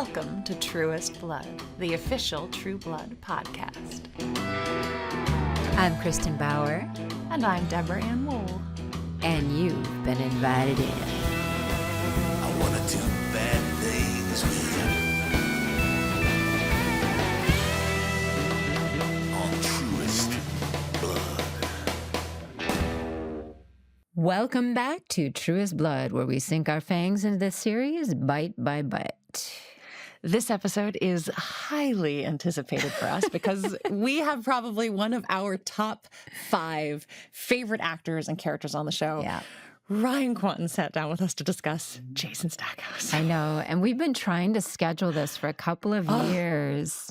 Welcome to Truest Blood, the official True Blood podcast. I'm Kristin Bauer. And I'm Deborah Ann Wool. And you've been invited in. I wanna do bad things with you. On Truest Blood. Welcome back to Truest Blood, where we sink our fangs into this series bite by bite. This episode is highly anticipated for us because we have probably one of our top 5 favorite actors and characters on the show. Yeah. Ryan Kwanten sat down with us to discuss Jason Stackhouse. I know, and we've been trying to schedule this for a couple of years.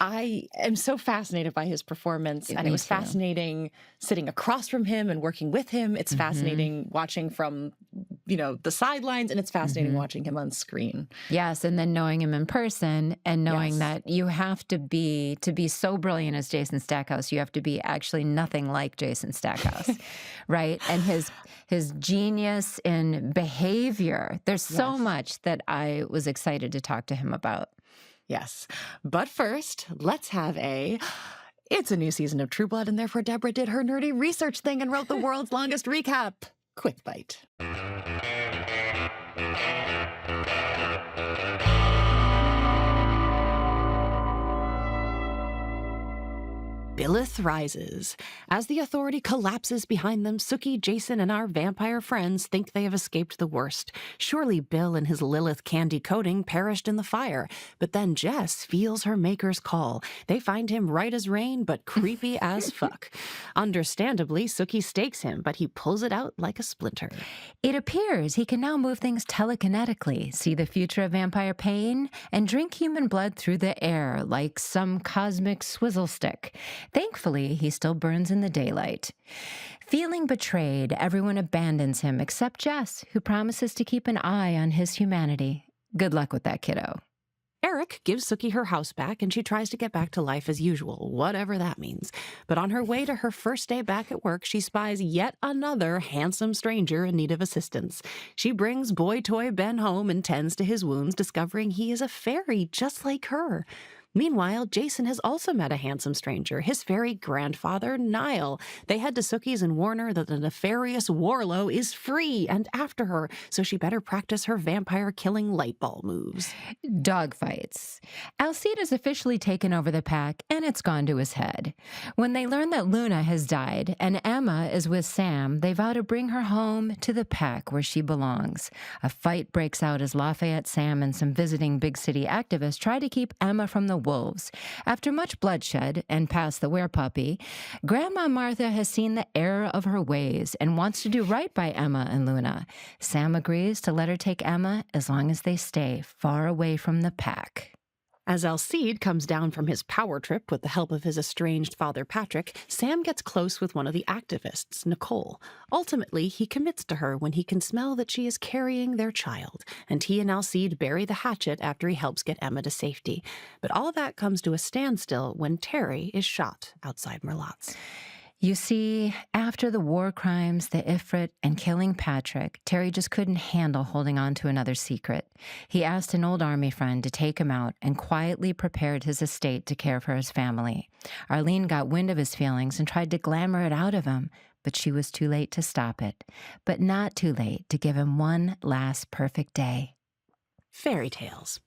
I am so fascinated by his performance, and it was fascinating sitting across from him and working with him. It's fascinating watching from, the sidelines, and it's fascinating watching him on screen. Yes, and then knowing him in person and knowing that you have to be so brilliant as Jason Stackhouse, you have to be actually nothing like Jason Stackhouse, right? And his genius in behavior. There's so much that I was excited to talk to him about. Yes. But first, let's have it's a new season of True Blood, and therefore Deborah did her nerdy research thing and wrote the world's longest recap. Quick bite. Byleth rises. As the authority collapses behind them, Sookie, Jason, and our vampire friends think they have escaped the worst. Surely Bill and his Lilith candy coating perished in the fire. But then Jess feels her maker's call. They find him right as rain, but creepy as fuck. Understandably, Sookie stakes him, but he pulls it out like a splinter. It appears he can now move things telekinetically, see the future of vampire pain, and drink human blood through the air like some cosmic swizzle stick. Thankfully, he still burns in the daylight. Feeling betrayed, everyone abandons him except Jess, who promises to keep an eye on his humanity. Good luck with that, kiddo. Eric gives Sookie her house back, and she tries to get back to life as usual, whatever that means. But on her way to her first day back at work, she spies yet another handsome stranger in need of assistance. She brings boy toy Ben home and tends to his wounds, discovering he is a fairy just like her. Meanwhile, Jason has also met a handsome stranger, his fairy grandfather, Niall. They head to Sookie's and warn her that the nefarious Warlow is free and after her, so she better practice her vampire-killing lightball moves. Dogfights. Alcide has officially taken over the pack, and it's gone to his head. When they learn that Luna has died and Emma is with Sam, they vow to bring her home to the pack where she belongs. A fight breaks out as Lafayette, Sam, and some visiting big city activists try to keep Emma from the wolves. After much bloodshed and past the werepuppy, Grandma Martha has seen the error of her ways and wants to do right by Emma and Luna. Sam agrees to let her take Emma as long as they stay far away from the pack. As Alcide comes down from his power trip with the help of his estranged father Patrick, Sam gets close with one of the activists, Nicole. Ultimately, he commits to her when he can smell that she is carrying their child, and he and Alcide bury the hatchet after he helps get Emma to safety. But all that comes to a standstill when Terry is shot outside Merlotte's. You see, after the war crimes, the Ifrit, and killing Patrick, Terry just couldn't handle holding on to another secret. He asked an old army friend to take him out and quietly prepared his estate to care for his family. Arlene got wind of his feelings and tried to glamour it out of him, but she was too late to stop it. But not too late to give him one last perfect day. Fairy tales.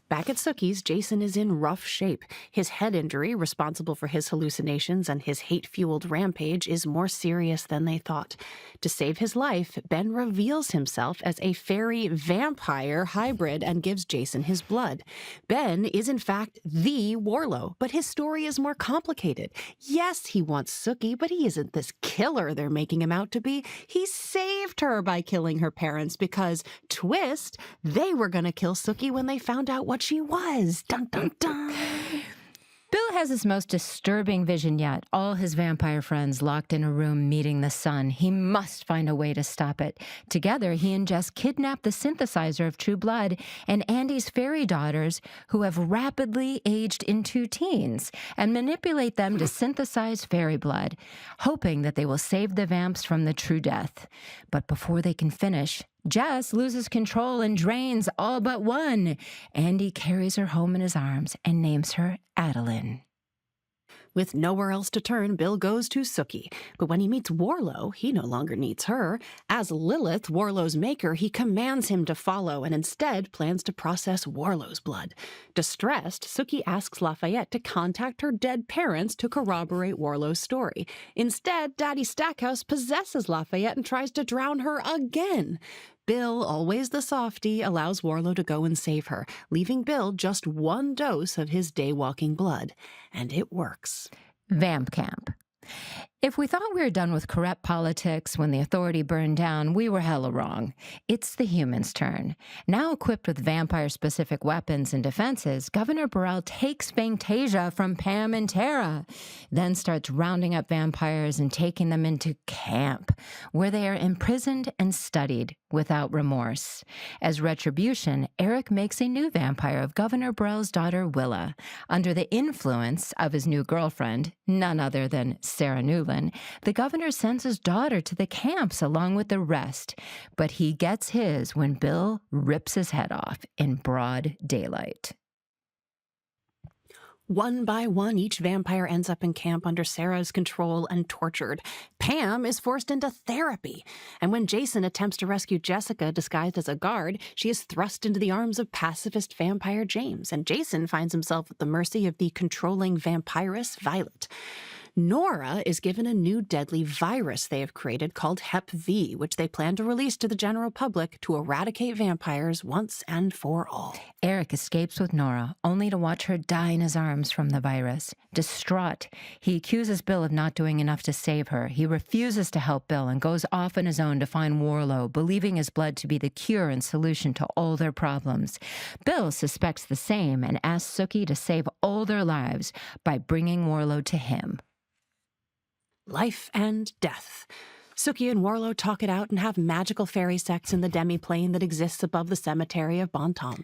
Back at Sookie's, Jason is in rough shape. His head injury, responsible for his hallucinations and his hate-fueled rampage, is more serious than they thought. To save his life, Ben reveals himself as a fairy-vampire hybrid and gives Jason his blood. Ben is, in fact, the Warlow, but his story is more complicated. Yes, he wants Sookie, but he isn't this killer they're making him out to be. He saved her by killing her parents because, twist, they were going to kill Sookie when they found out what she was. Dun, dun, dun. Bill has his most disturbing vision yet. All his vampire friends locked in a room meeting the sun. He must find a way to stop it. Together, he and Jess kidnap the synthesizer of True Blood and Andy's fairy daughters, who have rapidly aged into teens, and manipulate them to synthesize fairy blood, hoping that they will save the vamps from the true death. But before they can finish, Jess loses control and drains all but one. Andy carries her home in his arms and names her Adeline. With nowhere else to turn, Bill goes to Sookie. But when he meets Warlow, he no longer needs her. As Lilith, Warlow's maker, he commands him to follow and instead plans to process Warlow's blood. Distressed, Sookie asks Lafayette to contact her dead parents to corroborate Warlow's story. Instead, Daddy Stackhouse possesses Lafayette and tries to drown her again. Bill, always the softy, allows Warlow to go and save her, leaving Bill just one dose of his day-walking blood. And it works. Vamp Camp. If we thought we were done with corrupt politics when the authority burned down, we were hella wrong. It's the humans' turn. Now equipped with vampire-specific weapons and defenses, Governor Burrell takes Fantasia from Pam and Tara, then starts rounding up vampires and taking them into camp, where they are imprisoned and studied without remorse. As retribution, Eric makes a new vampire of Governor Burrell's daughter, Willa. Under the influence of his new girlfriend, none other than Sarah Newland, the governor sends his daughter to the camps along with the rest, but he gets his when Bill rips his head off in broad daylight. One by one, each vampire ends up in camp under Sarah's control and tortured. Pam is forced into therapy. And when Jason attempts to rescue Jessica disguised as a guard, she is thrust into the arms of pacifist vampire James. And Jason finds himself at the mercy of the controlling vampiress Violet. Nora is given a new deadly virus they have created called Hep V, which they plan to release to the general public to eradicate vampires once and for all. Eric escapes with Nora, only to watch her die in his arms from the virus. Distraught, he accuses Bill of not doing enough to save her. He refuses to help Bill and goes off on his own to find Warlow, believing his blood to be the cure and solution to all their problems. Bill suspects the same and asks Sookie to save all their lives by bringing Warlow to him. Life and death. Sookie and Warlow talk it out and have magical fairy sex in the demi-plane that exists above the cemetery of Bonton.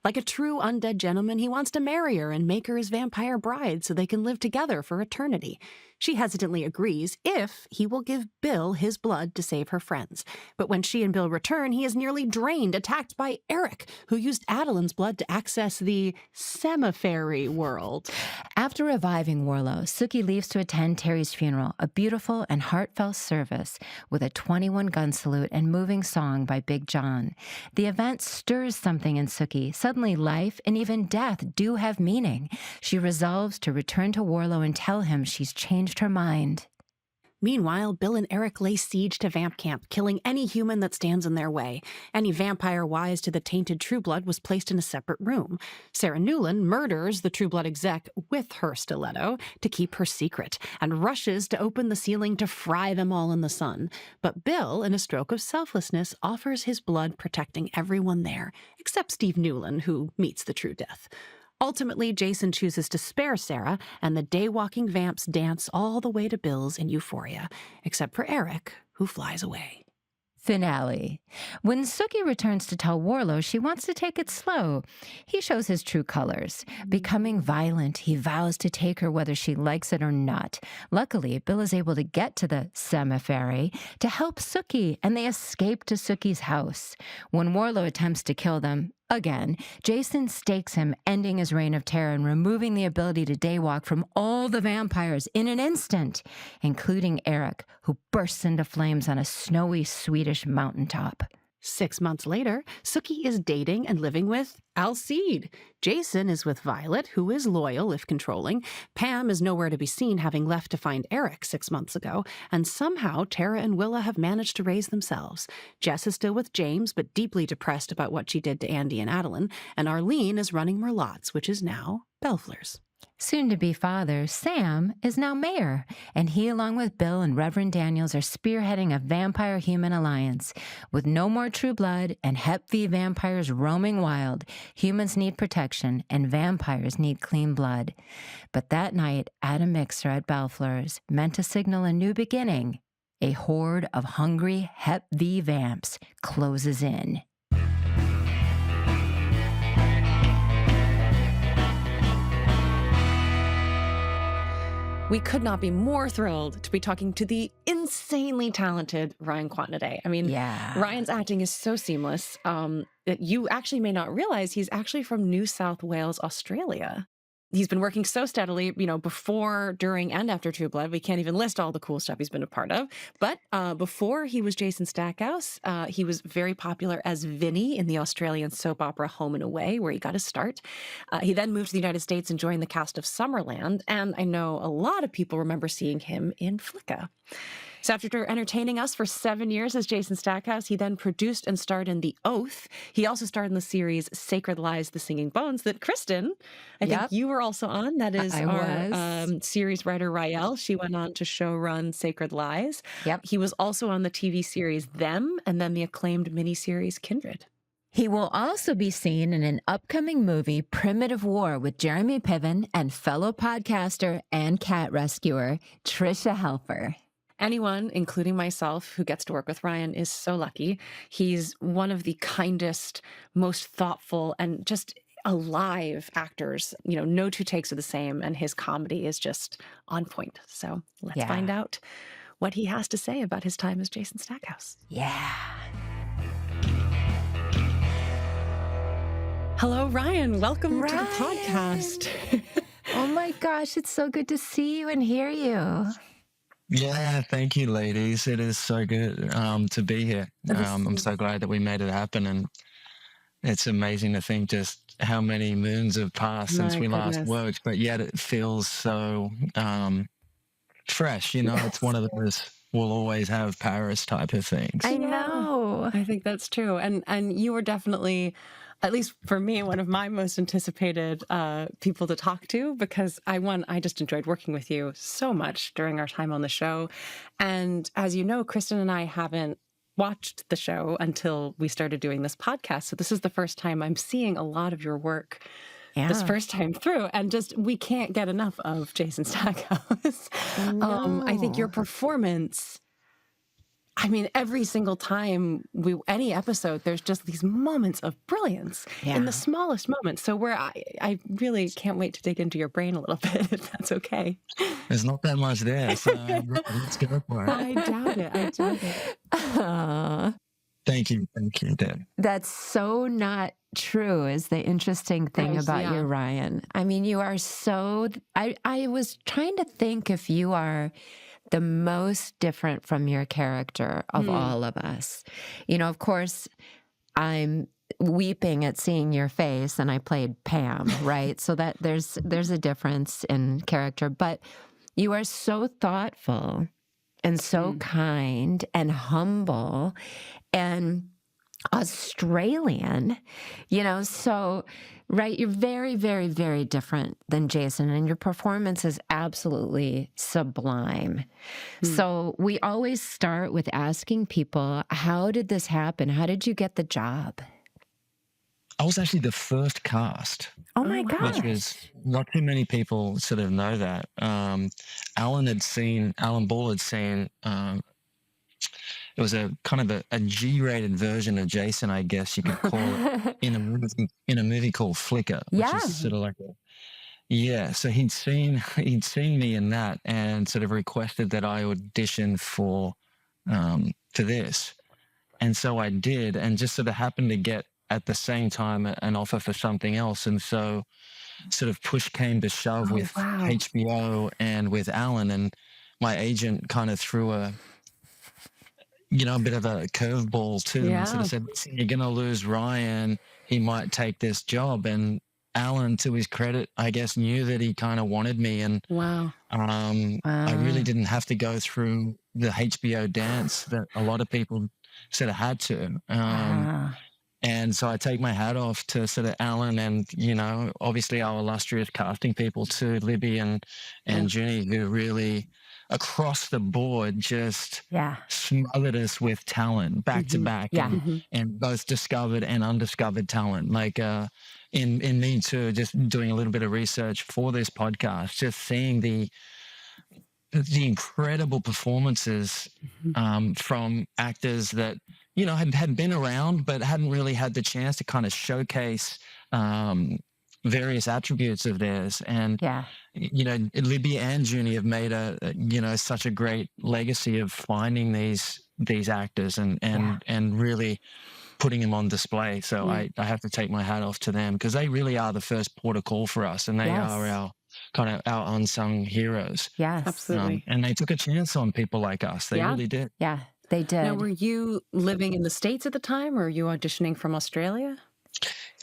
Like a true undead gentleman, he wants to marry her and make her his vampire bride so they can live together for eternity. She hesitantly agrees if he will give Bill his blood to save her friends. But when she and Bill return, he is nearly drained, attacked by Eric, who used Adeline's blood to access the cemetery world. After reviving Warlow, Sookie leaves to attend Terry's funeral, a beautiful and heartfelt service with a 21-gun salute and moving song by Big John. The event stirs something in Sookie. Suddenly, life and even death do have meaning. She resolves to return to Warlow and tell him she's changed her mind. Meanwhile, Bill and Eric lay siege to Vamp Camp, killing any human that stands in their way. Any vampire wise to the tainted Trueblood was placed in a separate room. Sarah Newland murders the Trueblood exec with her stiletto to keep her secret, and rushes to open the ceiling to fry them all in the sun. But Bill, in a stroke of selflessness, offers his blood, protecting everyone there, except Steve Newland, who meets the true death. Ultimately, Jason chooses to spare Sarah, and the day-walking vamps dance all the way to Bill's in euphoria, except for Eric, who flies away. Finale. When Sookie returns to tell Warlow she wants to take it slow, he shows his true colors. Becoming violent, he vows to take her whether she likes it or not. Luckily, Bill is able to get to the cemetery to help Sookie, and they escape to Sookie's house. When Warlow attempts to kill them, again, Jason stakes him, ending his reign of terror and removing the ability to daywalk from all the vampires in an instant, including Eric, who bursts into flames on a snowy Swedish mountaintop. 6 months later, Sookie is dating and living with Alcide. Jason is with Violet, who is loyal if controlling. Pam is nowhere to be seen, having left to find Eric 6 months ago. And somehow, Tara and Willa have managed to raise themselves. Jess is still with James, but deeply depressed about what she did to Andy and Adeline. And Arlene is running Merlotte's, which is now Bellfleur's. Soon-to-be father, Sam, is now mayor, and he, along with Bill and Reverend Daniels, are spearheading a vampire-human alliance. With no more true blood and Hep V vampires roaming wild, humans need protection and vampires need clean blood. But that night, at a mixer at Bellfleur's, meant to signal a new beginning, a horde of hungry Hep V vamps closes in. We could not be more thrilled to be talking to the insanely talented Ryan Kwanten today. I mean, Ryan's acting is so seamless that you actually may not realize he's actually from New South Wales, Australia. He's been working so steadily, before, during, and after True Blood. We can't even list all the cool stuff he's been a part of. But before he was Jason Stackhouse, he was very popular as Vinny in the Australian soap opera Home and Away, where he got his start. He then moved to the United States and joined the cast of Summerland. And I know a lot of people remember seeing him in Flicka. So after entertaining us for 7 years as Jason Stackhouse, he then produced and starred in The Oath. He also starred in the series Sacred Lies, The Singing Bones that Kristin, I think you were also on. That is our series writer, Rael. She went on to showrun Sacred Lies. Yep. He was also on the TV series Them and then the acclaimed miniseries Kindred. He will also be seen in an upcoming movie, Primitive War, with Jeremy Piven and fellow podcaster and cat rescuer, Tricia Helfer. Anyone, including myself, who gets to work with Ryan is so lucky. He's one of the kindest, most thoughtful, and just alive actors. No two takes are the same, and his comedy is just on point. So let's find out what he has to say about his time as Jason Stackhouse. Yeah. Hello, Ryan. Welcome to the podcast. Oh my gosh, it's so good to see you and hear you. Yeah, thank you, ladies. It is so good to be here. I'm so glad that we made it happen, and it's amazing to think just how many moons have passed since we last worked, but yet it feels so fresh. It's one of those we'll always have Paris type of things. I know. I think that's true. And you were definitely, at least for me, one of my most anticipated people to talk to, because I just enjoyed working with you so much during our time on the show. And as you know, Kristin and I haven't watched the show until we started doing this podcast. So this is the first time I'm seeing a lot of your work this first time through. And just, we can't get enough of Jason Stackhouse. I think your performance, every single time any episode, there's just these moments of brilliance in the smallest moments. So I really can't wait to dig into your brain a little bit, if that's okay. There's not that much there, so let's go for it. I doubt it. Thank you, Deb. That's so not true is the interesting thing about you, Ryan. You are so, I was trying to think if you are the most different from your character of all of us. Of course, I'm weeping at seeing your face, and I played Pam, right? So that there's a difference in character, but you are so thoughtful and so kind and humble and Australian, so, right, you're very, very, very different than Jason, and your performance is absolutely sublime. So we always start with asking people, how did this happen? How did you get the job? I was actually the first cast. Oh my gosh. Which is not too many people sort of know that. Alan Ball had seen, it was a kind of a G-rated version of Jason, I guess you could call it, in a movie called Flicker, which is sort of like so he'd seen me in that and sort of requested that I audition for this. And so I did, and just sort of happened to get at the same time an offer for something else. And so sort of push came to shove with HBO and with Alan, and my agent kind of threw a bit of a curveball too, and sort of said, you're going to lose Ryan. He might take this job. And Alan, to his credit, I guess, knew that he kind of wanted me. And I really didn't have to go through the HBO dance that a lot of people sort of had to. And so I take my hat off to sort of Alan and, obviously our illustrious casting people too, Libby and Junie, who really across the board just smothered us with talent back to back, and both discovered and undiscovered talent. Like in me too, just doing a little bit of research for this podcast, just seeing the incredible performances from actors that had been around but hadn't really had the chance to kind of showcase various attributes of theirs. And, Yeah. you know, Libby and Junie have made you know, such a great legacy of finding these actors and really putting them on display. So I have to take my hat off to them, because they really are the first port of call for us, and they are our kind of our unsung heroes. Yes. Absolutely. And they took a chance on people like us. They really did. Yeah, they did. Now, were you living in the States at the time, or were you auditioning from Australia?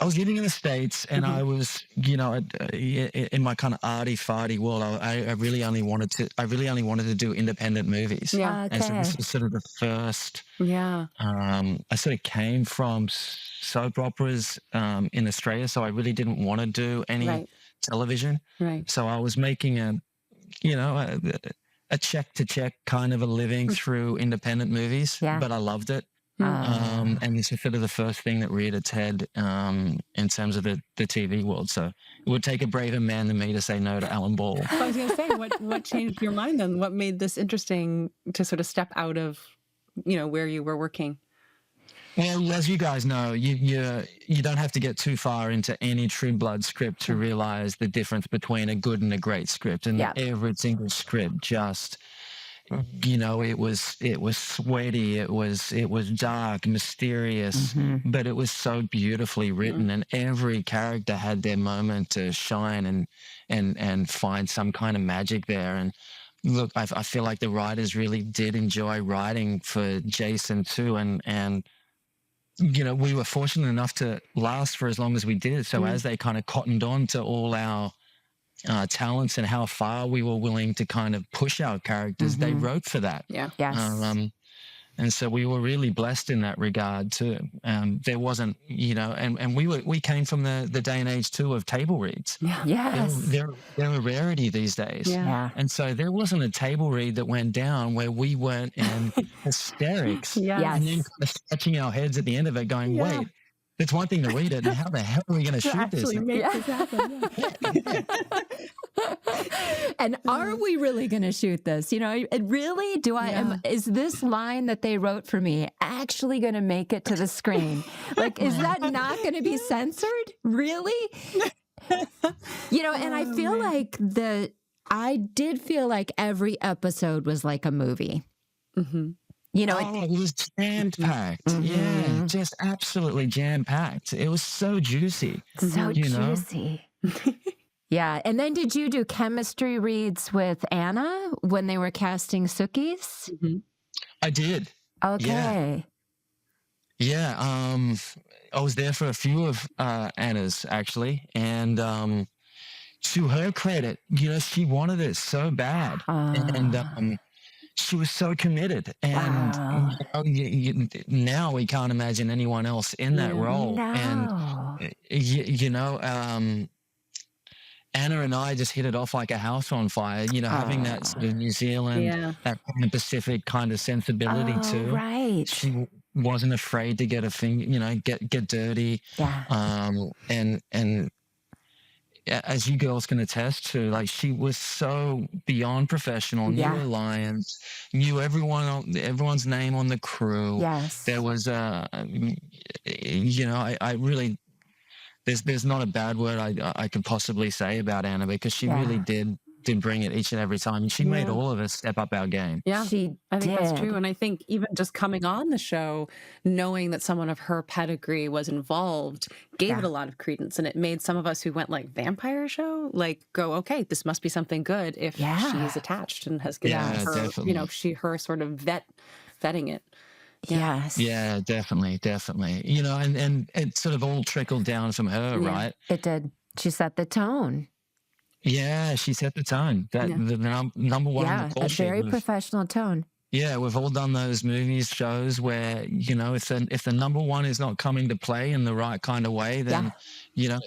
I was living in the States, and I was, you know, in my kind of arty-farty world, I really only wanted to do independent movies. Yeah. And so this was sort of the first. Yeah. I sort of came from soap operas in Australia, so I really didn't want to do any television. Right. So I was making a check-to-check kind of a living through independent movies, but I loved it. And this is sort of the first thing that reared its head in terms of the TV world. So it would take a braver man than me to say no to Alan Ball. I was going to say, what changed your mind then? What made this interesting to sort of step out of, you know, where you were working? Well, as you guys know, you don't have to get too far into any True Blood script to realize the difference between a good and a great script. And every single script just, you know, it was sweaty, it was dark, mysterious, but it was so beautifully written, and every character had their moment to shine and find some kind of magic there. And look, I feel like the writers really did enjoy writing for Jason too, and you know, we were fortunate enough to last for as long as we did. So as they kind of cottoned on to all our talents and how far we were willing to kind of push our characters, they wrote for that. Yeah. Yes. And so we were really blessed in that regard too. There wasn't, you know, and we came from the day and age too of table reads. Yes. They're a rarity these days. Yeah. And so there wasn't a table read that went down where we weren't in hysterics. Yeah. And then kind of scratching our heads at the end of it going, wait, it's one thing to read it, and how the hell are we going to shoot this? Make this happen. And are we really going to shoot this? You know, it really, is this line that they wrote for me actually going to make it to the screen? Like, is that not going to be censored? Really? You know, and I feel like I did feel like every episode was like a movie. You know, it was jam-packed. Yeah, just absolutely jam-packed. It was so juicy. So juicy. Yeah. And then did you do chemistry reads with Anna when they were casting Sookies? I did. Okay. Yeah. I was there for a few of Anna's, actually. And to her credit, you know, she wanted it so bad. And she was so committed. And now we can't imagine anyone else in that role. No. And, you know, Anna and I just hit it off like a house on fire, you know, having that sort of New Zealand, that Pacific kind of sensibility too. Right. She wasn't afraid to get a finger, you know, get dirty. Yeah. And as you girls can attest to, like, she was so beyond professional, knew her lines, knew everyone's name on the crew. Yes. There was you know, I really, there's not a bad word I could possibly say about Anna, because she really did bring it each and every time. And she made all of us step up our game. Yeah, I think that's did. true. And I think even just coming on the show, knowing that someone of her pedigree was involved, gave it a lot of credence. And it made some of us who went like vampire show, like go, okay, this must be something good if she's attached and has given her, definitely. you know, her sort of vetting it. Yes. Yeah, definitely. You know, and it sort of all trickled down from her, right? It did. She set the tone. Yeah, she set the tone. The number one on the call a sheet very was, professional tone. Yeah, we've all done those movies, shows where, you know, if the number one is not coming to play in the right kind of way, then, you know,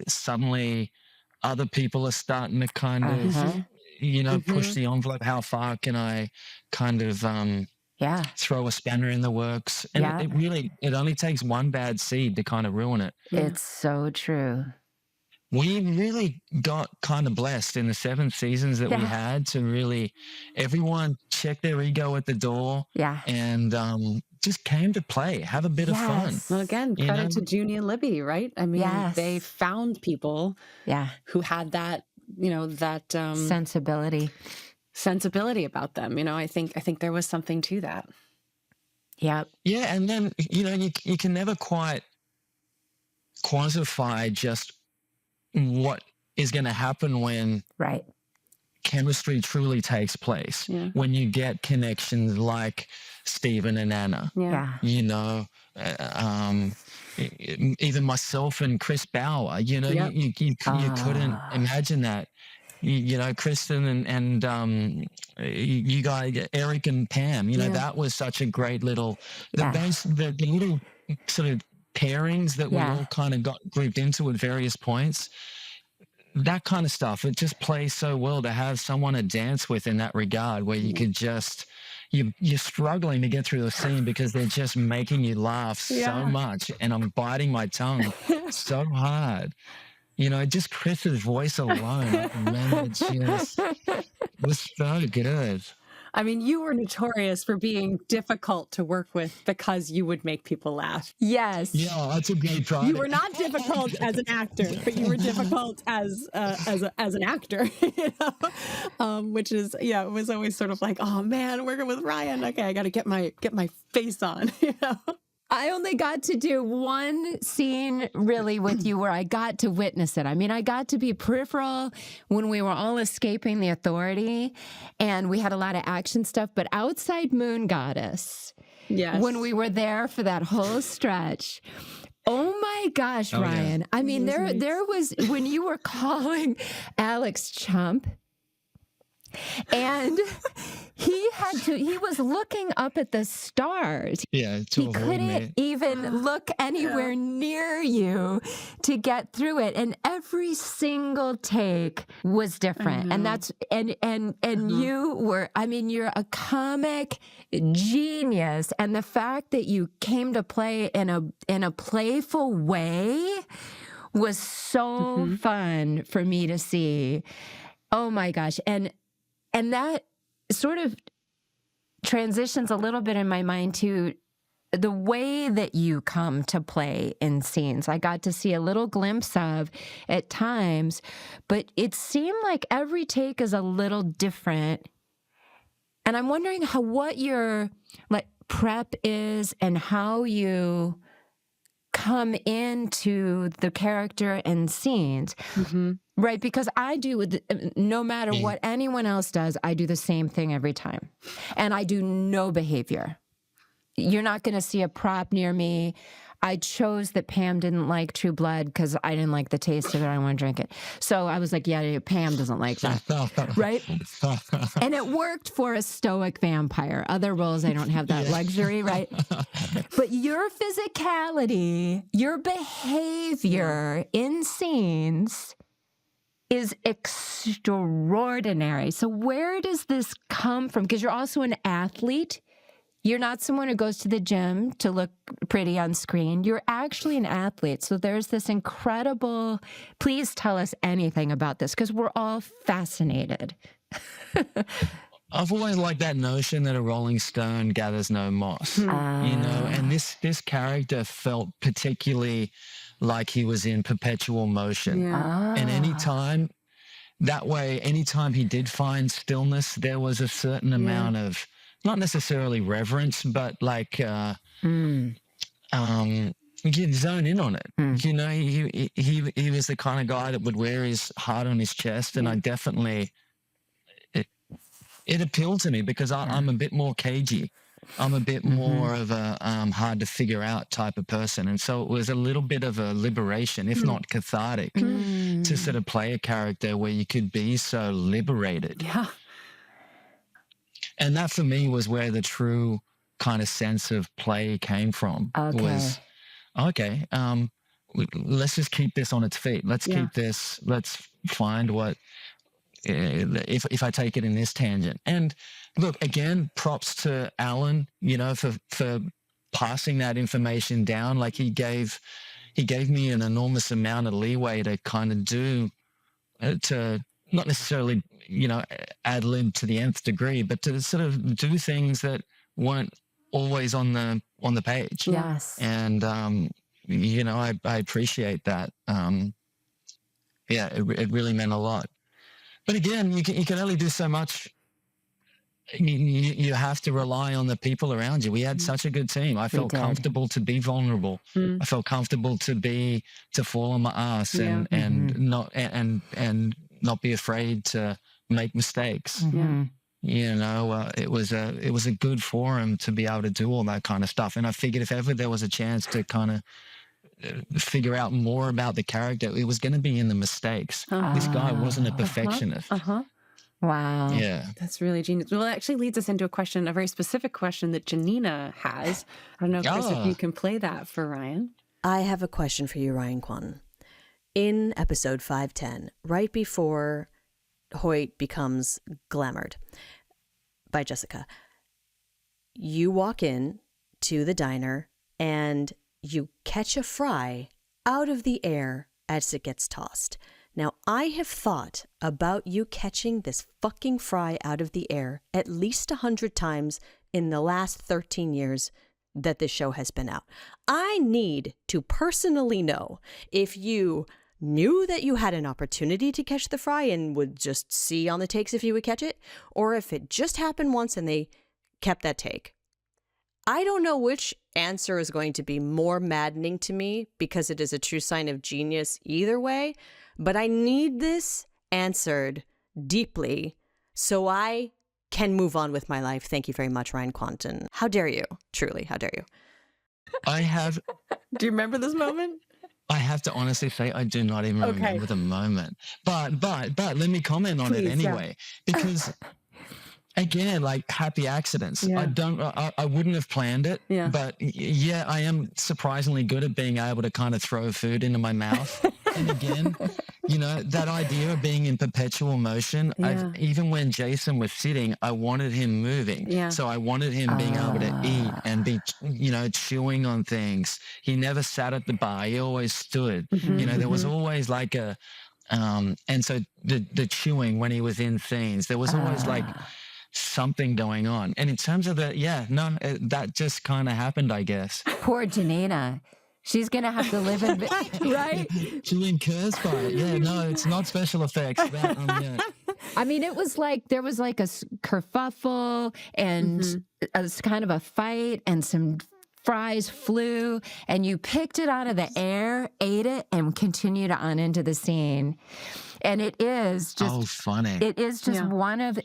suddenly other people are starting to kind of, you know, push the envelope. How far can I kind of throw a spanner in the works? And it only takes one bad seed to kind of ruin it. It's so true. we really got kind of blessed in the 7 seasons that we had to really, everyone check their ego at the door and just came to play, have a bit of fun. Well, again, credit to Junie and Libby, right? I mean, they found people who had that, that sensibility about them. I think there was something to that. Yeah. Yeah. And then, you can never quite quantify just what is going to happen when chemistry truly takes place, when you get connections like Stephen and Anna, even myself and Chris Bauer, you couldn't imagine that. Kristin and you guys, Eric and Pam, that was such a great little, the little sort of pairings that we all kind of got grouped into at various points. That kind of stuff, it just plays so well to have someone to dance with in that regard, where you could just, you're struggling to get through the scene because they're just making you laugh so much, and I'm biting my tongue so hard. Just Chris's voice alone, man, it was so good. I mean, you were notorious for being difficult to work with because you would make people laugh. Yes. Yeah, that's a great product. You were not difficult as an actor, but you were difficult as an actor, which is, it was always sort of like, oh man, working with Ryan. Okay, I got to get my face on, I only got to do one scene really with you where I got to witness it. I mean, I got to be peripheral when we were all escaping the authority and we had a lot of action stuff, but outside Moon Goddess, when we were there for that whole stretch, oh my gosh, Ryan. Yeah. I mean, there was, when you were calling Alex Chump, and he was looking up at the stars. Yeah, he couldn't even look anywhere near you to get through it. And every single take was different. And that's, and you were, I mean, you're a comic genius. And the fact that you came to play in a playful way was so fun for me to see. Oh my gosh. And that sort of transitions a little bit in my mind to the way that you come to play in scenes. I got to see a little glimpse of at times, but it seemed like every take is a little different. And I'm wondering what your prep is and how you come into the character and scenes. Right, because I do, no matter what anyone else does, I do the same thing every time. And I do no behavior. You're not going to see a prop near me. I chose that Pam didn't like True Blood because I didn't like the taste of it. I want to drink it. So I was like, yeah, Pam doesn't like that. Right? And it worked for a stoic vampire. Other roles, I don't have that luxury, right? But your physicality, your behavior in scenes is extraordinary. So where does this come from? Because you're also an athlete. You're not someone who goes to the gym to look pretty on screen. You're actually an athlete. So there's this incredible, please tell us anything about this, because we're all fascinated. I've always liked that notion that a rolling stone gathers no moss, and this character felt particularly like he was in perpetual motion. And anytime he did find stillness, there was a certain amount of, not necessarily reverence, but you can zone in on it. He was the kind of guy that would wear his heart on his chest, and I definitely, it appealed to me because I'm a bit more cagey. I'm a bit more of a hard to figure out type of person. And so it was a little bit of a liberation, if not cathartic, to sort of play a character where you could be so liberated. Yeah. And that for me was where the true kind of sense of play came from. Was, let's just keep this on its feet. Let's keep this, let's find what, if I take it in this tangent. And look, again, props to Alan, for passing that information down. Like he gave he gave me an enormous amount of leeway to kind of do, to not necessarily, ad lib to the nth degree, but to sort of do things that weren't always on the page. Yes. And, I appreciate that. It really meant a lot. But again, you can only do so much. You have to rely on the people around you. We had such a good team. I felt comfortable to be vulnerable. I felt comfortable to fall on my ass and not be afraid to make mistakes. It was a good forum to be able to do all that kind of stuff. And I figured if ever there was a chance to kind of figure out more about the character, it was going to be in the mistakes. This guy wasn't a perfectionist. Wow. Yeah. That's really genius. Well, it actually leads us into a very specific question that Janina has. I don't know, Chris, if you can play that for Ryan. I have a question for you, Ryan Kwanten. In episode 510, right before Hoyt becomes glamoured by Jessica, you walk in to the diner and you catch a fry out of the air as it gets tossed. Now, I have thought about you catching this fucking fry out of the air at least 100 times in the last 13 years that this show has been out. I need to personally know if you knew that you had an opportunity to catch the fry and would just see on the takes if you would catch it, or if it just happened once and they kept that take. I don't know which answer is going to be more maddening to me, because it is a true sign of genius either way, but I need this answered deeply so I can move on with my life. Thank you very much, Ryan Kwanten. How dare you? Truly, how dare you? Do you remember this moment? I have to honestly say I do not even remember the moment. But let me comment on it anyway. Because again, like happy accidents. Yeah. I wouldn't have planned it. Yeah. But yeah, I am surprisingly good at being able to kind of throw food into my mouth. And again, that idea of being in perpetual motion, even when Jason was sitting, I wanted him moving. Yeah. So I wanted him being able to eat and be, chewing on things. He never sat at the bar. He always stood. There was always like a, and so the chewing when he was in scenes, there was always like something going on. And in terms of that just kind of happened, I guess. Poor Janina. She's going to have to live in right? She incurs by it. Yeah, no, it's not special effects. I mean, it was like, there was like a kerfuffle and a kind of a fight, and some fries flew, and you picked it out of the air, ate it, and continued on into the scene. And it is just funny. It is just one of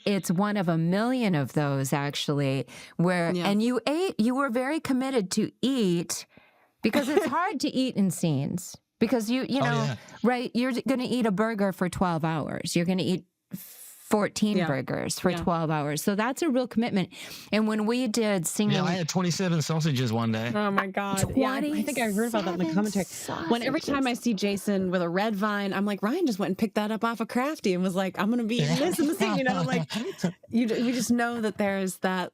a million of those, actually, where and you were very committed to eat, because it's hard to eat in scenes, because right, you're going to eat a burger for 12 hours. You're going to eat 14 burgers for 12 hours. So that's a real commitment. And when we did single... I had 27 sausages one day. Oh my God. Yeah, I think I heard about that in the commentary. Every time I see Jason with a red vine, I'm like, Ryan just went and picked that up off of Crafty and was like, I'm going to be eating this in the scene. Like, we just know that there's that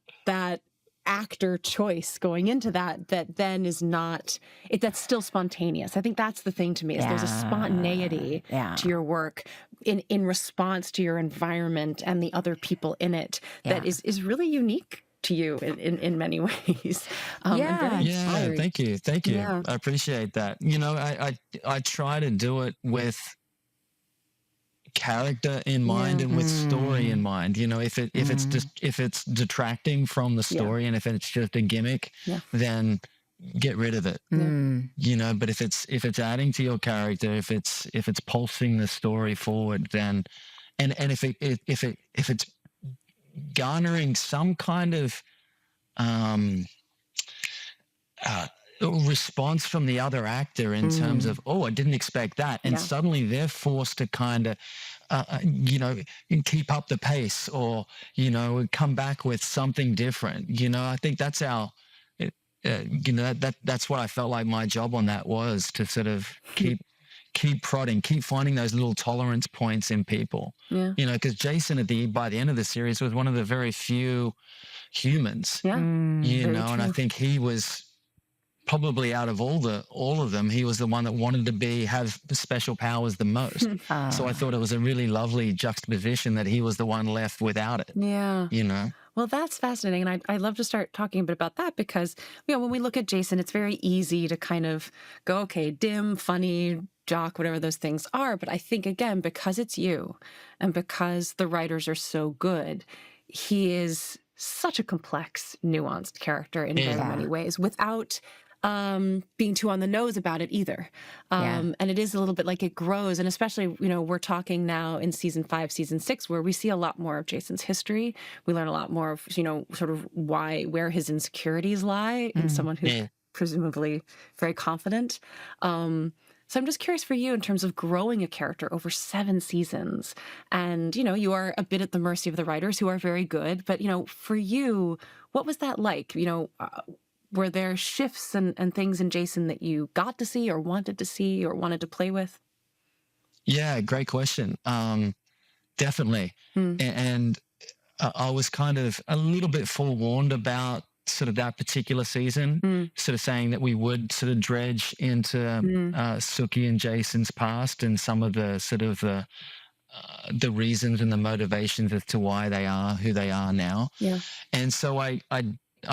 actor choice going into that then is not that's still spontaneous. I think that's the thing to me, is there's a spontaneity to your work in response to your environment and the other people in it that is really unique to you in many ways. Thank you. Yeah. I appreciate that. I try to do it with character in mind and with story in mind. If it's detracting from the story and if it's just a gimmick, then get rid of it. But if it's adding to your character, if it's pulsing the story forward, then and if it's garnering some kind of response from the other actor in terms of, I didn't expect that, and suddenly they're forced to kind of keep up the pace, or come back with something different. I think that's that's what I felt like my job on that was, to sort of keep prodding, keep finding those little tolerance points in people. Because Jason by the end of the series was one of the very few humans. And I think he was probably out of all of them, he was the one that wanted to have special powers the most. So I thought it was a really lovely juxtaposition that he was the one left without it. Yeah. You know? Well, that's fascinating. And I'd love to start talking a bit about that because, when we look at Jason, it's very easy to kind of go, okay, dim, funny, jock, whatever those things are. But I think, again, because it's you and because the writers are so good, he is such a complex, nuanced character in very many ways without being too on the nose about it either. And it is a little bit like it grows. And especially, we're talking now in season 5, season 6, where we see a lot more of Jason's history. We learn a lot more of, sort of where his insecurities lie in someone who's presumably very confident. So I'm just curious for you in terms of growing a character over 7 seasons. And, you are a bit at the mercy of the writers who are very good. But, for you, what was that like? Were there shifts and things in Jason that you got to see or wanted to play with? Yeah, great question. Definitely. And I was kind of a little bit forewarned about sort of that particular season, sort of saying that we would sort of dredge into Sookie and Jason's past and some of the sort of the reasons and the motivations as to why they are who they are now. Yeah. And so I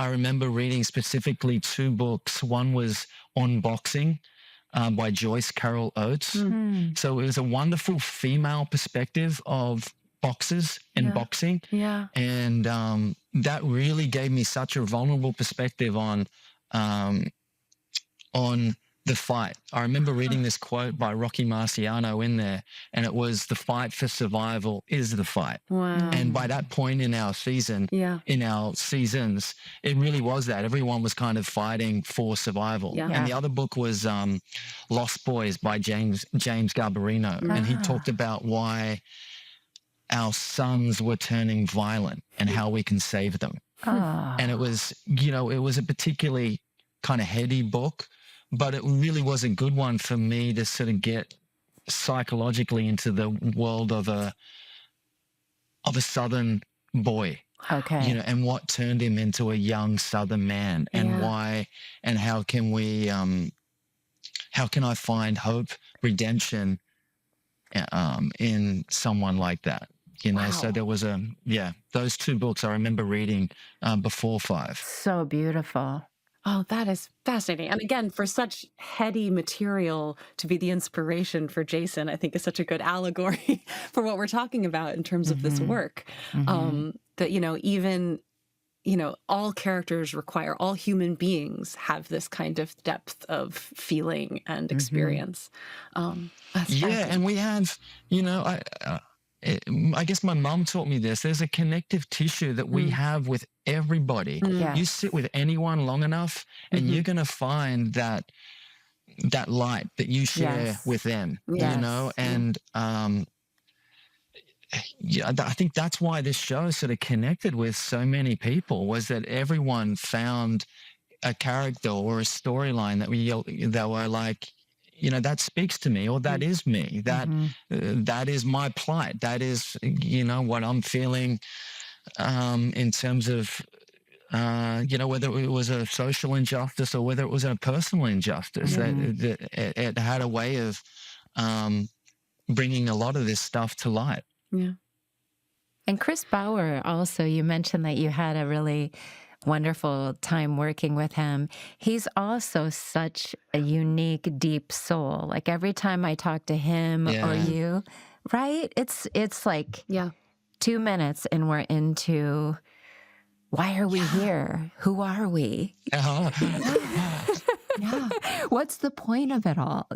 remember reading specifically 2 books. One was On Boxing by Joyce Carol Oates. So it was a wonderful female perspective of boxers and boxing. Yeah. And that really gave me such a vulnerable perspective on the fight. I remember reading this quote by Rocky Marciano in there, and it was, "The fight for survival is the fight." Wow. And by that point in our season, in our seasons, it really was that. Everyone was kind of fighting for survival. Yeah. And the other book was Lost Boys by James Garbarino. And he talked about why our sons were turning violent and how we can save them. And it was, it was a particularly kind of heady book, but it really was a good one for me to sort of get psychologically into the world of a Southern boy. Okay. And what turned him into a young Southern man, and why, and how can I find hope, redemption in someone like that? So there was those 2 books I remember reading before 5. So beautiful. Oh, that is fascinating. And again, for such heady material to be the inspiration for Jason, I think is such a good allegory for what we're talking about in terms of this work. That, even, all characters all human beings have this kind of depth of feeling and experience. And we have, I guess my mom taught me this. There's a connective tissue that we have with everybody. Yes. You sit with anyone long enough, and you're going to find that light that you share with them. And I think that's why this show sort of connected with so many people, was that everyone found a character or a storyline that were like, that speaks to me, or that is me. That is my plight. That is, what I'm feeling in terms of, whether it was a social injustice or whether it was a personal injustice. That it had a way of bringing a lot of this stuff to light. Yeah. And Chris Bauer also, you mentioned that you had a really wonderful time working with him. He's also such a unique, deep soul. Like every time I talk to him or you, right? It's like 2 minutes and we're into, why are we here? Who are we? What's the point of it all?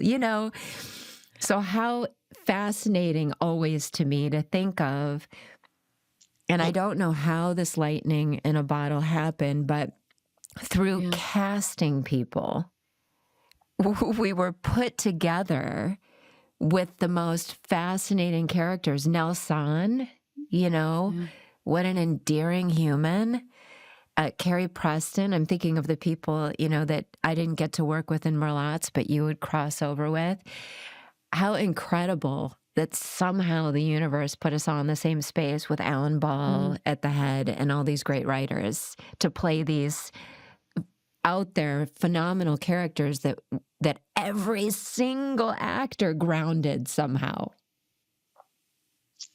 So how fascinating always to me to think of. And I don't know how this lightning in a bottle happened, but through casting people, we were put together with the most fascinating characters. Nelson, what an endearing human. Carrie Preston, I'm thinking of the people, that I didn't get to work with in Merlotte's, but you would cross over with. How incredible that somehow the universe put us all in the same space with Alan Ball at the head and all these great writers to play these out there, phenomenal characters that every single actor grounded somehow.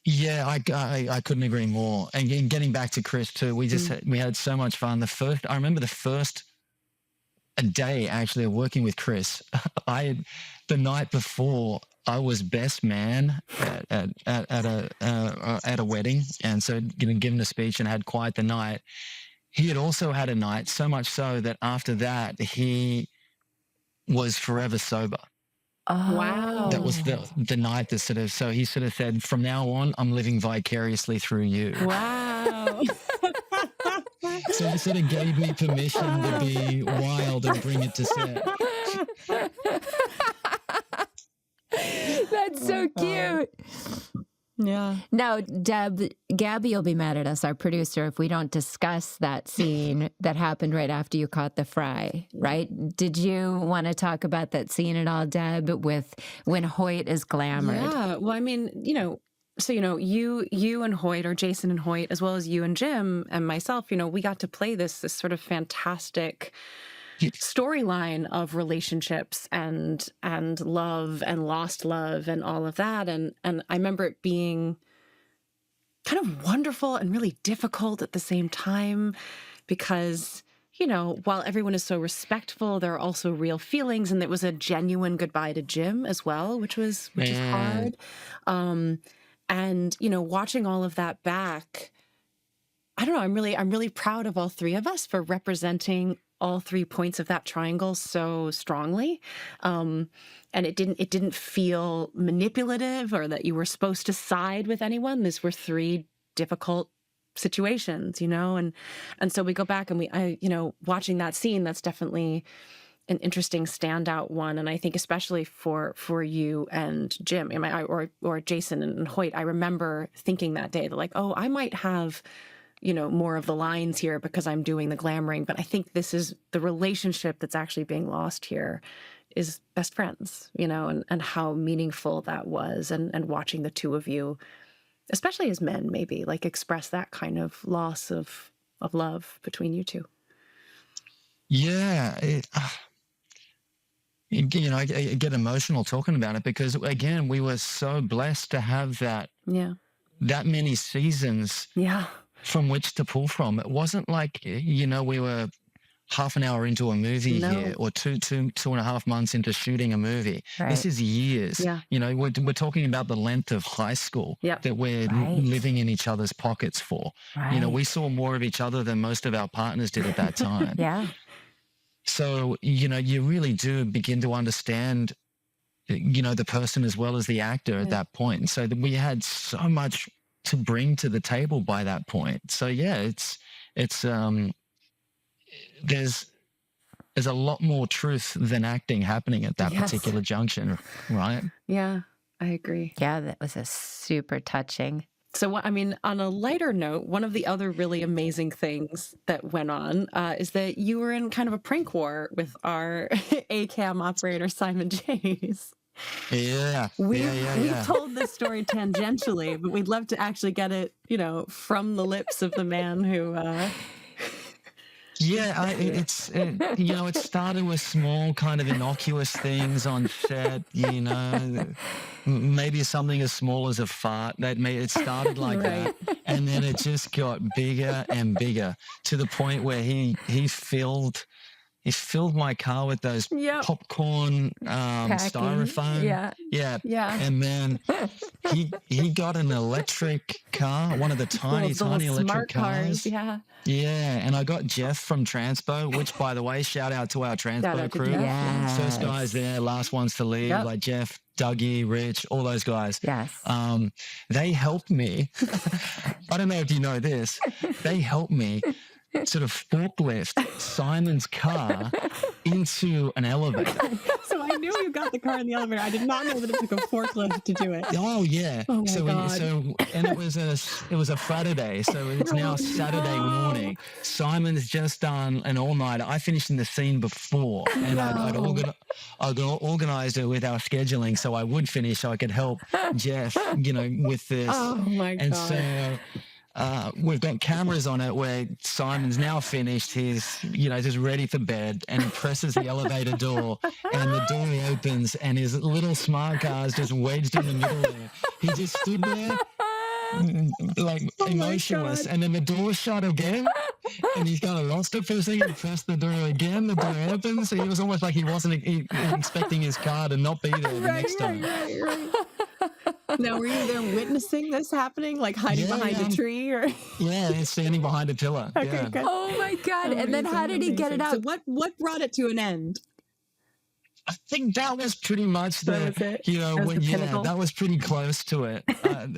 Yeah, I couldn't agree more. And getting back to Chris too, we had so much fun. I remember the first a day actually of working with Chris. The night before, I was best man at a wedding, and so given a speech and had quite the night. He had also had a night, so much so that after that he was forever sober. Oh. Wow. That was the night that so he sort of said, from now on, I'm living vicariously through you. Wow. So he sort of gave me permission to be wild and bring it to set. That's so cute. Yeah. Now, Gabby will be mad at us, our producer, if we don't discuss that scene that happened right after you caught the fry, right? Did you want to talk about that scene at all, Deb, with when Hoyt is glamored? Yeah. Well, I mean, so, you and Hoyt, or Jason and Hoyt, as well as you and Jim and myself, we got to play this sort of fantastic storyline of relationships and love and lost love and all of that. And I remember it being kind of wonderful and really difficult at the same time because, while everyone is so respectful, there are also real feelings. And it was a genuine goodbye to Jim as well, which is hard. And, watching all of that back, I don't know, I'm really proud of all three of us for representing all 3 points of that triangle so strongly. And it didn't feel manipulative or that you were supposed to side with anyone. These were 3 difficult situations, and so we go back and watching that scene, that's definitely an interesting standout one. And I think especially for you and Jim or Jason and Hoyt, I remember thinking that day that like, oh, I might have more of the lines here because I'm doing the glamoring. But I think this is the relationship that's actually being lost here is best friends, and how meaningful that was. And watching the two of you, especially as men, maybe like express that kind of loss of love between you two. Yeah. I get emotional talking about it because, again, we were so blessed to have that many seasons from which to pull from. It wasn't like, we were half an hour into a movie here or two and a half months into shooting a movie. Right. This is years. Yeah. We're talking about the length of high school that we're living in each other's pockets for. Right. We saw more of each other than most of our partners did at that time. Yeah. So, you really do begin to understand, the person as well as the actor at that point. So that we had so much to bring to the table by that point. So yeah, there's a lot more truth than acting happening at that particular junction, right? Yeah, I agree. Yeah, that was a super touching. So, on a lighter note, one of the other really amazing things that went on is that you were in kind of a prank war with our ACAM operator, Simon Chase. Yeah. We've told this story tangentially, but we'd love to actually get it, from the lips of the man who... it started with small kind of innocuous things on set, maybe something as small as a fart. It started like that, and then it just got bigger and bigger to the point where he filled my car with those popcorn styrofoam. Yeah. And then he got an electric car, one of the tiny electric cars. Yeah. And I got Jeff from Transpo, which, by the way, shout out to our Transpo crew. First guys there, last ones to leave, like Jeff, Dougie, Rich, all those guys. Yes. They helped me. I don't know if you know this. They helped me sort of forklift Simon's car into an elevator. So I knew you got the car in the elevator. I did not know that it took a forklift to do it. Oh yeah. Oh my God. And it was a Friday, so it's now Saturday morning. Simon's just done an all-nighter. I finished in the scene before, and I'd organized it with our scheduling so I would finish, so I could help Jeff, with this. Oh my God. And so we've got cameras on it where Simon's now finished. He's, just ready for bed, and he presses the elevator door, and the door opens, and his little smart car is just wedged in the middle there. He just stood there, like emotionless, and then the door shut again, and he's kind of lost it for a second. He pressed the door again, the door opens. So he was almost like he wasn't expecting his car to not be there the next time. Right. Now, were you there witnessing this happening, like hiding behind a tree, or? Yeah, he's standing behind a pillar. Okay, yeah. good. Oh my God. And then how did he get it out? So what brought it to an end? I think that was pretty much That was pretty close to it.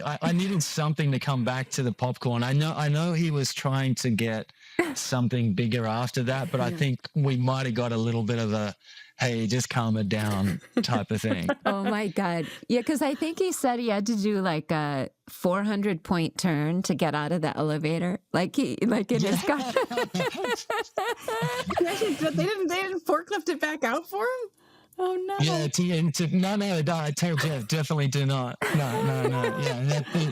I needed something to come back to the popcorn. I know he was trying to get something bigger after that, but I think we might have got a little bit of a, hey, just calm it down type of thing. Oh my God. Yeah, because I think he said he had to do like a 400-point turn to get out of the elevator. Like in his car. They didn't forklift it back out for him? Oh no! Yeah, I tell Jeff, definitely do not. No.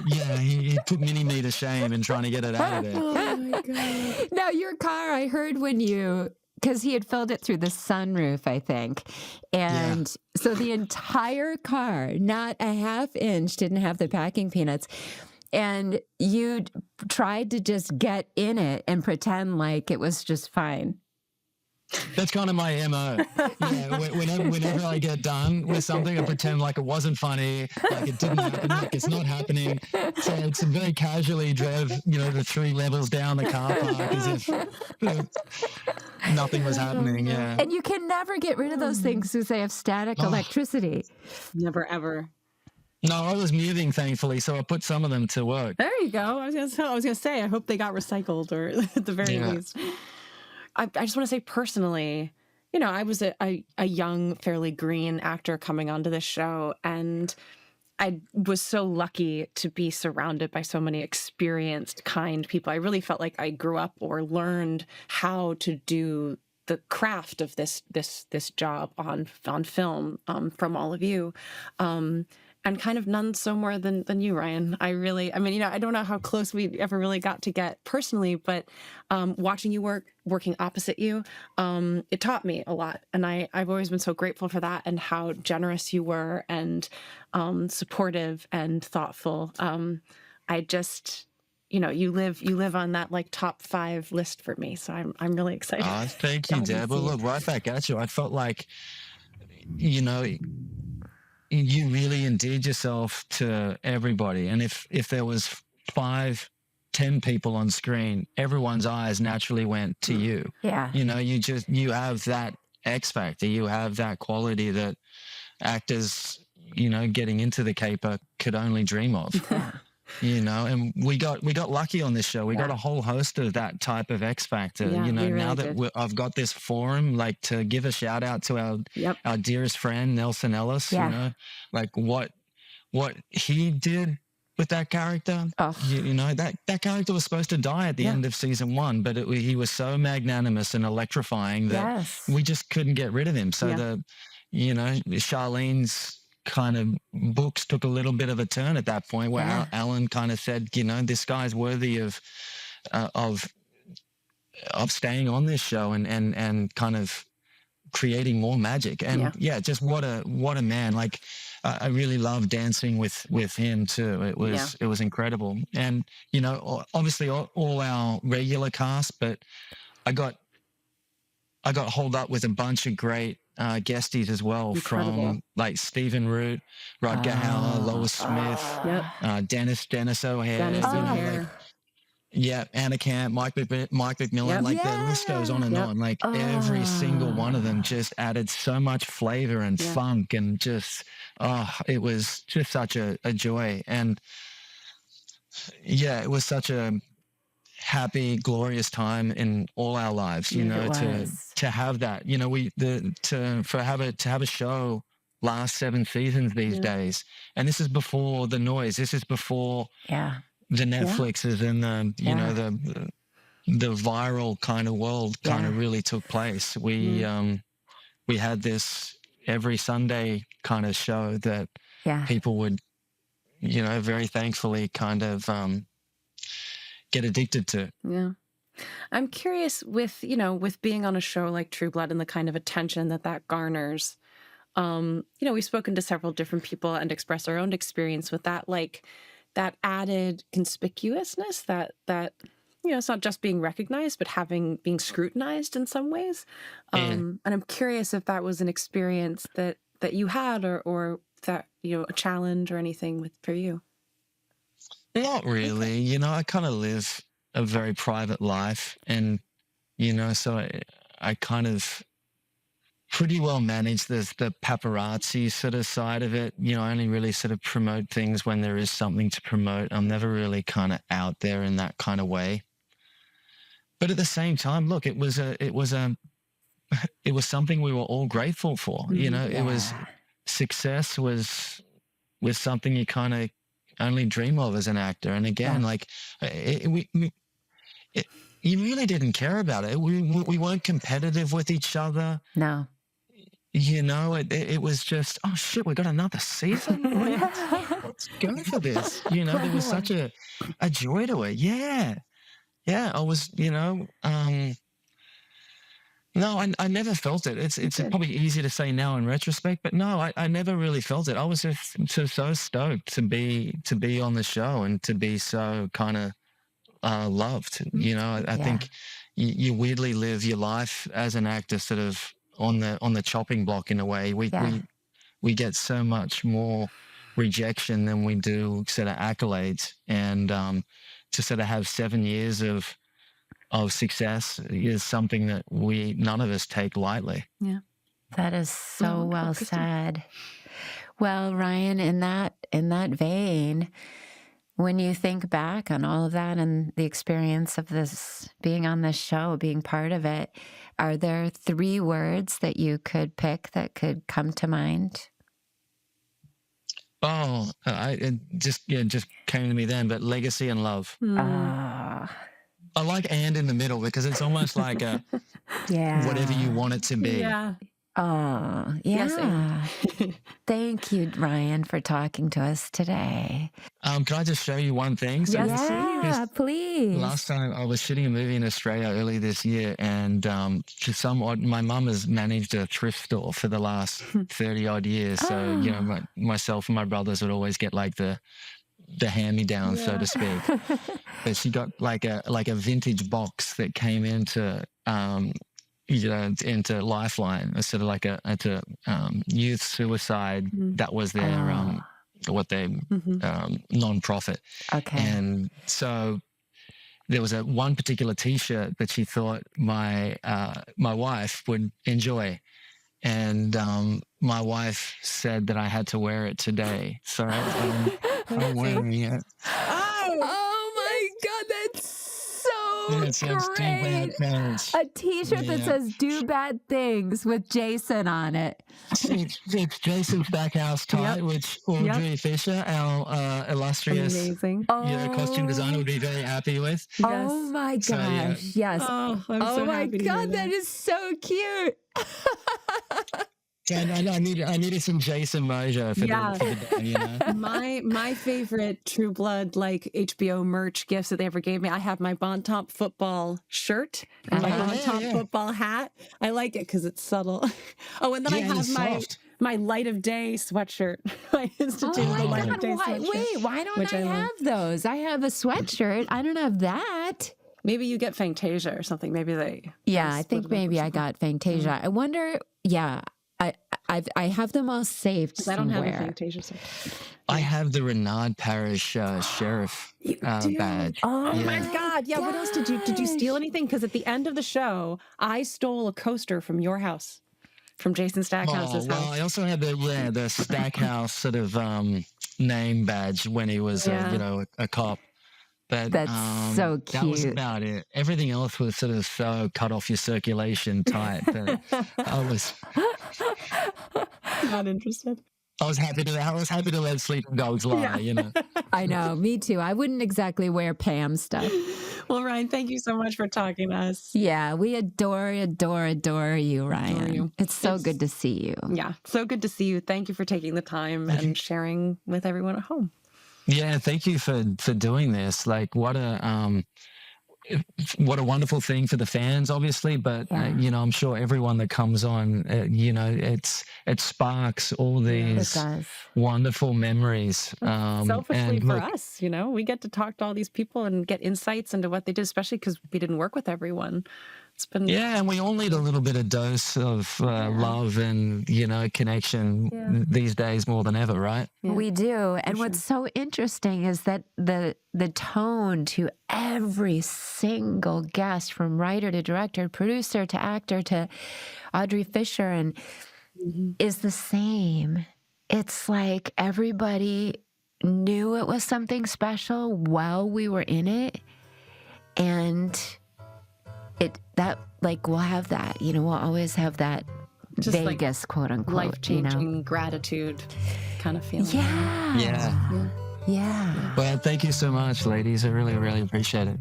Yeah, he put Mini-Me to shame in trying to get it out of there. Oh my God! Now your car, I heard because he had filled it through the sunroof, I think, and so the entire car, not a half inch, didn't have the packing peanuts. And you tried to just get in it and pretend like it was just fine. That's kind of my MO. Yeah, whenever I get done with something, I pretend like it wasn't funny, like it didn't happen, like it's not happening. So it's very casually drove, the 3 levels down the car park as if nothing was happening. Yeah. And you can never get rid of those things because they have static electricity. Never ever. No, I was moving, thankfully, so I put some of them to work. There you go. I was gonna say, I hope they got recycled, or at the very least. I just want to say personally, I was a young, fairly green actor coming onto this show, and I was so lucky to be surrounded by so many experienced, kind people. I really felt like I grew up or learned how to do the craft of this job on film from all of you. And kind of none so more than you, Ryan. I don't know how close we ever really got to get personally, but watching you working opposite you, it taught me a lot. And I've always been so grateful for that, and how generous you were, and supportive and thoughtful. I just, you live on that like top 5 list for me. So I'm really excited. Thank you, Deb. Well, look, right back at you. I felt like, you really endeared yourself to everybody. And if there was 5, 10 people on screen, everyone's eyes naturally went to you. Yeah. You have that X factor. You have that quality that actors, getting into the caper could only dream of. Yeah. And we got lucky on this show. We got a whole host of that type of X factor. Yeah, now that I've got this forum, like, to give a shout out to our dearest friend Nelson Ellis. Like what he did with that character. That character was supposed to die at the end of season 1, but he was so magnanimous and electrifying that we just couldn't get rid of him. So Charlene's kind of books took a little bit of a turn at that point, where Alan kind of said, this guy's worthy of staying on this show and kind of creating more magic. And just what a man. Like, I really loved dancing with him too. It was incredible. And obviously all our regular cast, but I got holed up with a bunch of great guesties as well. Incredible. From like Stephen Root, Rod Gahauer, Lois Smith, Dennis O'Hare. Anna Camp, Mike McMillan, the list goes on and on. Like, every single one of them just added so much flavor and funk, and just, it was just such a joy. And it was such a happy, glorious time in all our lives, to have that, to have a show last 7 seasons these days. And this is before the noise. This is before the Netflixes and the viral kind of world kind of really took place. We had this every Sunday kind of show that people would, very thankfully kind of, get addicted to. Yeah. I'm curious with, with being on a show like True Blood and the kind of attention that garners. We've spoken to several different people and expressed our own experience with that, like that added conspicuousness that it's not just being recognized, but being scrutinized in some ways. And I'm curious if that was an experience that you had or that, a challenge or anything for you. Not really. I kind of live a very private life, and, so I kind of pretty well manage the paparazzi sort of side of it. I only really sort of promote things when there is something to promote. I'm never really kind of out there in that kind of way. But at the same time, look, it was something we were all grateful for. It was success was something you kind of only dream of as an actor. And again, you really didn't care about it. We weren't competitive with each other. No. It was just, oh shit, we got another season. Let's go for this. There was such a joy to it. Yeah. I was, no, I never felt it. It's probably easy to say now in retrospect, but no, I never really felt it. I was just so stoked to be on the show and to be so kind of loved. I think you weirdly live your life as an actor sort of on the chopping block in a way. We get so much more rejection than we do sort of accolades, and to sort of have 7 years of success is something that none of us take lightly. Yeah. That is so well said. Well, Ryan, in that vein, when you think back on all of that and the experience of this, being on this show, being part of it, are there 3 words that you could pick that could come to mind? Oh, it just came to me then, but legacy and love. I like "and" in the middle because it's almost like a whatever you want it to be. Yeah. Oh, yeah. Yes, Thank you, Ryan, for talking to us today. Can I just show you one thing? So Yeah, please. last time I was shooting a movie in Australia early this year, and my mum has managed a thrift store for the last 30 odd years. So, myself and my brothers would always get like the hand-me-down, so to speak. But she got like a vintage box that came into Lifeline, sort of like a youth suicide. That was their non-profit. Okay. And so there was one particular T-shirt that she thought my wife would enjoy, and my wife said that I had to wear it today. So I'm wearing it. Oh my God, that's so It says "Do Bad Things." A T-shirt that says "Do Bad Things" with Jason on it. It's Jason Stackhouse tie, which Audrey Fisher, our illustrious amazing. costume designer, would be very happy with. Oh my gosh, yes. Oh, I'm so my happy to hear God, that is so cute. And I needed some Jason mojo for the day, My favorite True Blood HBO merch gifts that they ever gave me. I have my Bon Top football shirt and my Bon Top football hat. I like it because it's subtle. Oh, and then I have my Light of Day sweatshirt. I instituted the Light of Day sweatshirt. Wait, why don't I have those? I have a sweatshirt. I don't have that. Maybe you get Fantasia or something. Maybe they. Yeah, I think maybe I got Fantasia. I wonder. Yeah. I have them all saved I don't somewhere. have a Fantasia. I have the Renard Parish sheriff badge. Oh my God! Yeah. What else did you steal anything? Because at the end of the show, I stole a coaster from your house, from Jason Stackhouse's house. I also had the Stackhouse sort of name badge when he was a cop. But that's so cute. That was about it. Everything else was sort of so cut off your circulation tight that I was not interested. I was happy to let sleeping dogs lie. I know, me too. I wouldn't exactly wear Pam stuff. Well, Ryan, thank you so much for talking to us. Yeah, we adore you, Ryan. Adore you. It's so good to see you. Yeah, so good to see you. Thank you for taking the time and sharing with everyone at home. Yeah, thank you for doing this. Like, what a wonderful thing for the fans, obviously, but you know, I'm sure everyone that comes on, you know, it sparks all these wonderful memories. Selfishly and for look, us, you know, we get to talk to all these people and get insights into what they did, especially because we didn't work with everyone. It's been and we all need a little bit of dose of love and, you know, connection these days more than ever, right? Yeah. We do. And what's so interesting is that the tone to every single guest, from writer to director, producer to actor to Audrey Fisher, and is the same. It's like everybody knew it was something special while we were in it. And we'll have that, you know, we'll always have that just Vegas, like, quote unquote, life-changing, you know, gratitude kind of feeling. Yeah. Well, thank you so much, ladies. I really, really appreciate it.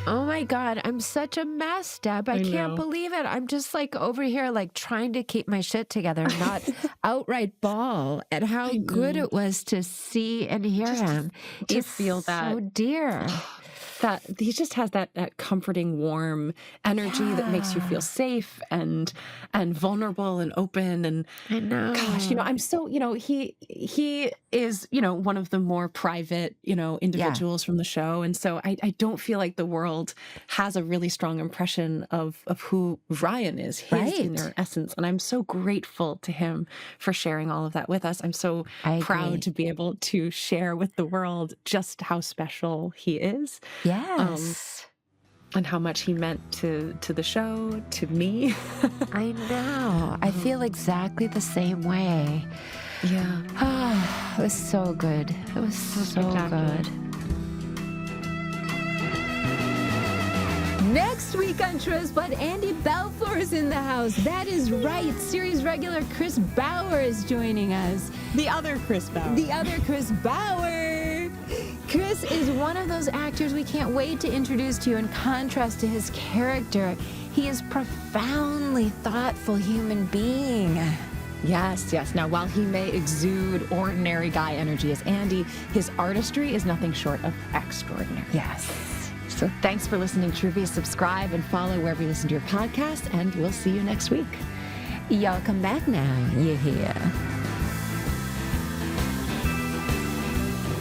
Oh my God, I'm such a mess, Deb. I can't believe it. I'm just like over here, like trying to keep my shit together, not outright bawl at how good it was to see and hear him. To feel that. So dear. That he just has that comforting, warm energy that makes you feel safe and vulnerable and open. And I know, gosh, you know, I'm so, you know, he is, you know, one of the more private, you know, individuals from the show. And so I don't feel like the world has a really strong impression of who Ryan is, his inner essence. And I'm so grateful to him for sharing all of that with us. I'm so proud to be able to share with the world just how special he is. Yes. And how much he meant to the show, to me. I know. I feel exactly the same way. Yeah. It was so good. It was so good. Next week on Truest, but Andy Balfour is in the house. That is right. Series regular Chris Bauer is joining us. The other Chris Bauer. Chris is one of those actors we can't wait to introduce to you. In contrast to his character, he is profoundly thoughtful human being. Yes. Now, while he may exude ordinary guy energy as Andy, his artistry is nothing short of extraordinary. Yes. So thanks for listening, Truvies. Subscribe and follow wherever you listen to your podcast, and we'll see you next week. Y'all come back now, you hear.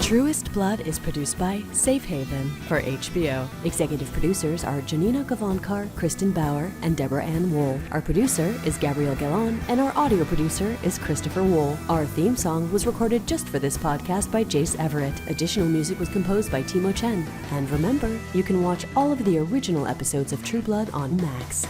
Truest Blood is produced by Safe Haven for HBO. Executive producers are Janina Gavankar, Kristin Bauer, and Deborah Ann Wool. Our producer is Gabrielle Gallon, and our audio producer is Christopher Wool. Our theme song was recorded just for this podcast by Jace Everett. Additional music was composed by Timo Chen. And remember, you can watch all of the original episodes of True Blood on Max.